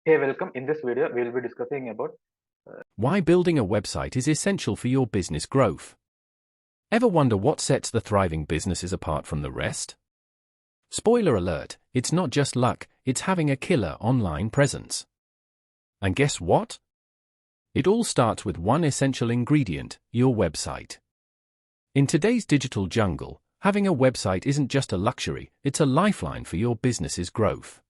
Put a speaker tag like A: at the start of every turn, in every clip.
A: Hey, welcome. In this video, we will be discussing about
B: Why building a website is essential for your business growth. Ever wonder what sets the thriving businesses apart from the rest? Spoiler alert, it's not just luck, it's having a killer online presence. And guess what? It all starts with one essential ingredient, your website. In today's digital jungle, having a website isn't just a luxury, it's a lifeline for your business's growth.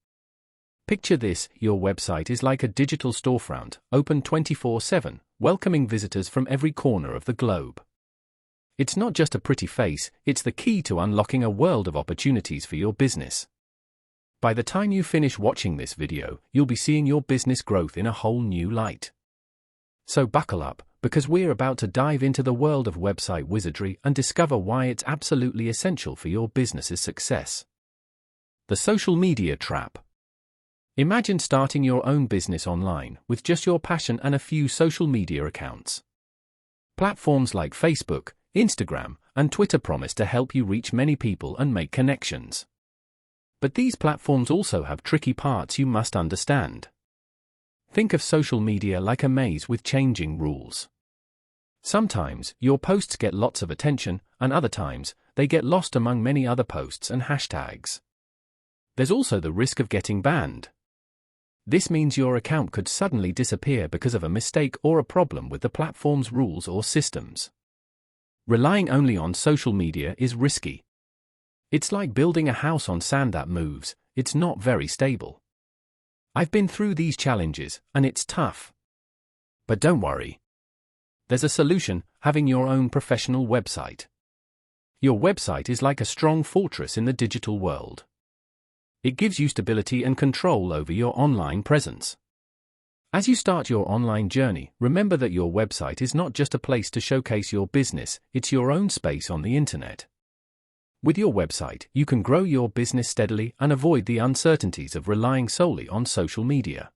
B: Picture this, your website is like a digital storefront, open 24/7, welcoming visitors from every corner of the globe. It's not just a pretty face, it's the key to unlocking a world of opportunities for your business. By the time you finish watching this video, you'll be seeing your business growth in a whole new light. So buckle up, because we're about to dive into the world of website wizardry and discover why it's absolutely essential for your business's success. The social media trap. Imagine starting your own business online with just your passion and a few social media accounts. Platforms like Facebook, Instagram, and Twitter promise to help you reach many people and make connections. But these platforms also have tricky parts you must understand. Think of social media like a maze with changing rules. Sometimes, your posts get lots of attention, and other times, they get lost among many other posts and hashtags. There's also the risk of getting banned. This means your account could suddenly disappear because of a mistake or a problem with the platform's rules or systems. Relying only on social media is risky. It's like building a house on sand that moves, it's not very stable. I've been through these challenges, and it's tough. But don't worry. There's a solution: having your own professional website. Your website is like a strong fortress in the digital world. It gives you stability and control over your online presence. As you start your online journey, remember that your website is not just a place to showcase your business, it's your own space on the internet. With your website, you can grow your business steadily and avoid the uncertainties of relying solely on social media.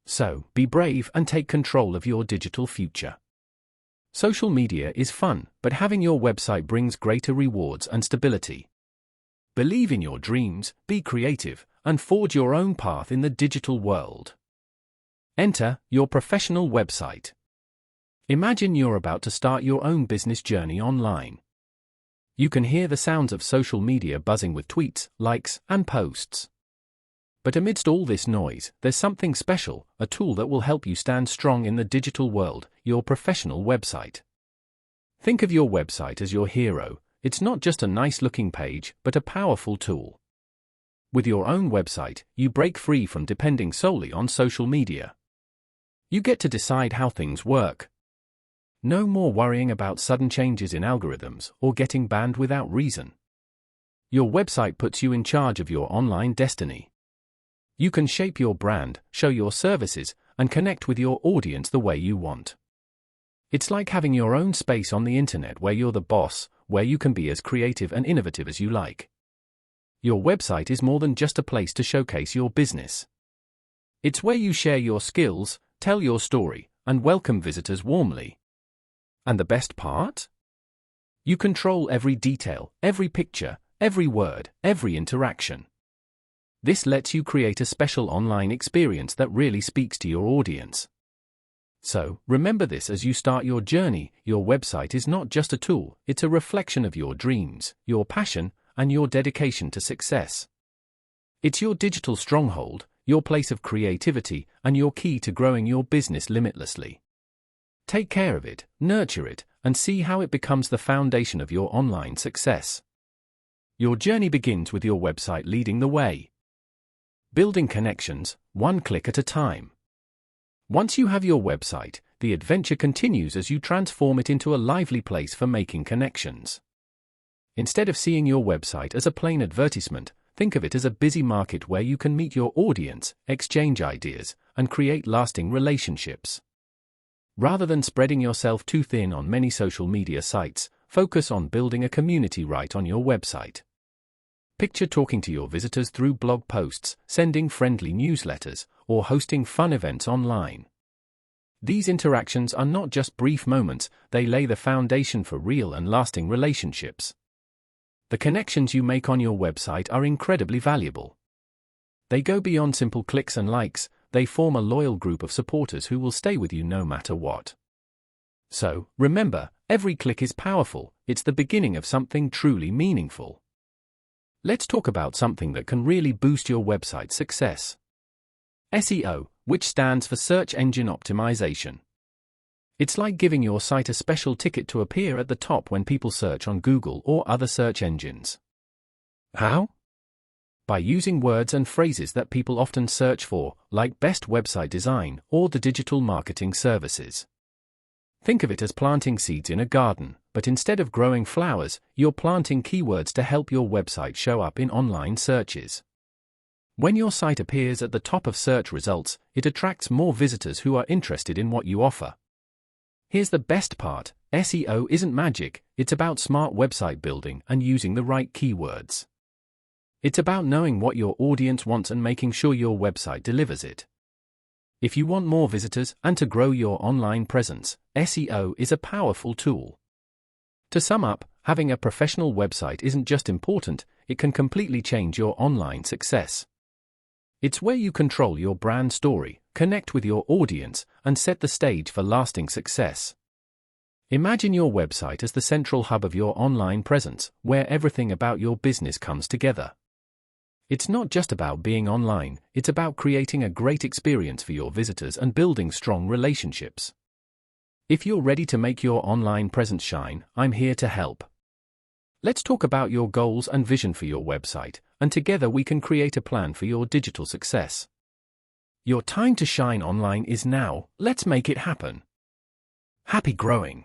B: So, be brave and take control of your digital future. Social media is fun, but having your website brings greater rewards and stability. Believe in your dreams, be creative, and forge your own path in the digital world. Enter your professional website. Imagine you're about to start your own business journey online. You can hear the sounds of social media buzzing with tweets, likes, and posts. But amidst all this noise, there's something special, a tool that will help you stand strong in the digital world, your professional website. Think of your website as your hero. It's not just a nice-looking page, but a powerful tool. With your own website, you break free from depending solely on social media. You get to decide how things work. No more worrying about sudden changes in algorithms or getting banned without reason. Your website puts you in charge of your online destiny. You can shape your brand, show your services, and connect with your audience the way you want. It's like having your own space on the internet where you're the boss, where you can be as creative and innovative as you like. Your website is more than just a place to showcase your business. It's where you share your skills, tell your story, and welcome visitors warmly. And the best part? You control every detail, every picture, every word, every interaction. This lets you create a special online experience that really speaks to your audience. So, remember this as you start your journey: your website is not just a tool, it's a reflection of your dreams, your passion, and your dedication to success. It's your digital stronghold, your place of creativity, and your key to growing your business limitlessly. Take care of it, nurture it, and see how it becomes the foundation of your online success. Your journey begins with your website leading the way. Building connections, one click at a time. Once you have your website, the adventure continues as you transform it into a lively place for making connections. Instead of seeing your website as a plain advertisement, think of it as a busy market where you can meet your audience, exchange ideas, and create lasting relationships. Rather than spreading yourself too thin on many social media sites, focus on building a community right on your website. Picture talking to your visitors through blog posts, sending friendly newsletters, or hosting fun events online. These interactions are not just brief moments, they lay the foundation for real and lasting relationships. The connections you make on your website are incredibly valuable. They go beyond simple clicks and likes, they form a loyal group of supporters who will stay with you no matter what. So, remember, every click is powerful. It's the beginning of something truly meaningful. Let's talk about something that can really boost your website's success. SEO, which stands for Search Engine Optimization. It's like giving your site a special ticket to appear at the top when people search on Google or other search engines. How? By using words and phrases that people often search for, like best website design or the digital marketing services. Think of it as planting seeds in a garden, but instead of growing flowers, you're planting keywords to help your website show up in online searches. When your site appears at the top of search results, it attracts more visitors who are interested in what you offer. Here's the best part: SEO isn't magic, it's about smart website building and using the right keywords. It's about knowing what your audience wants and making sure your website delivers it. If you want more visitors and to grow your online presence, SEO is a powerful tool. To sum up, having a professional website isn't just important, it can completely change your online success. It's where you control your brand story, connect with your audience, and set the stage for lasting success. Imagine your website as the central hub of your online presence, where everything about your business comes together. It's not just about being online, it's about creating a great experience for your visitors and building strong relationships. If you're ready to make your online presence shine, I'm here to help. Let's talk about your goals and vision for your website, and together we can create a plan for your digital success. Your time to shine online is now. Let's make it happen. Happy growing!